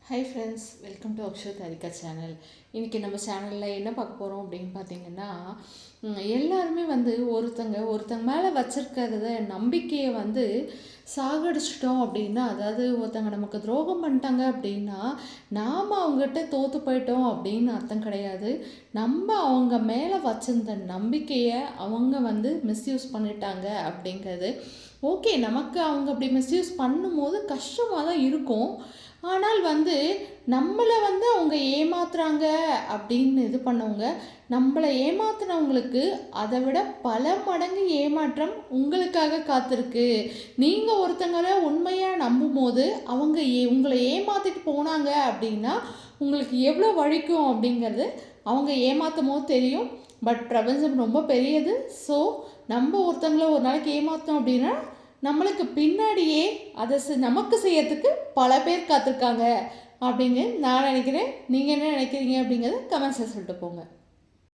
Hi friends, welcome to Akshat Harika channel. இன்றைக்கி நம்ம சேனலில் என்ன பார்க்க போகிறோம் அப்படின்னு பார்த்தீங்கன்னா, எல்லாருமே ஒருத்தங்க மேலே வச்சுருக்கிறத நம்பிக்கையை சாகடிச்சிட்டோம் அப்படின்னா, அதாவது ஒருத்தங்க நமக்கு துரோகம் பண்ணிட்டாங்க அப்படின்னா, நாம் அவங்ககிட்ட தோற்று போயிட்டோம் அப்படின்னு அர்த்தம் கிடையாது. நம்ம அவங்க மேலே வச்சிருந்த நம்பிக்கையை அவங்க மிஸ்யூஸ் பண்ணிட்டாங்க அப்படிங்கிறது. ஓகே, நமக்கு அவங்க அப்படி மிஸ்யூஸ் பண்ணும்போது கஷ்டமாக தான் இருக்கும். ஆனால் நம்மளை அவங்க ஏமாத்துறாங்க அப்படின்னு இது பண்ணவங்க, நம்மளை ஏமாத்துனவங்களுக்கு அதை விட பல மடங்கு ஏமாற்றம் உங்களுக்காக காத்திருக்கு. நீங்கள் ஒருத்தங்களை உண்மையாக நம்பும் போது அவங்க உங்களை ஏமாற்றிட்டு போனாங்க அப்படின்னா உங்களுக்கு எவ்வளோ வலிக்கும் அப்படிங்கிறது அவங்க ஏமாற்றும் போது தெரியும். பட் பிரபஞ்சம் ரொம்ப பெரியது. ஸோ நம்ம ஒருத்தங்களை ஒரு நாளைக்கு ஏமாற்றோம் அப்படின்னா நம்மளுக்கு பின்னாடியே அதை நமக்கு செய்யறதுக்கு பல பேர் காத்திருக்காங்க அப்படின்னு நான் நினைக்கிறேன். நீங்கள் என்ன நினைக்கிறீங்க அப்படிங்கிறத கமெண்ட்ஸில் சொல்லிட்டு போங்க.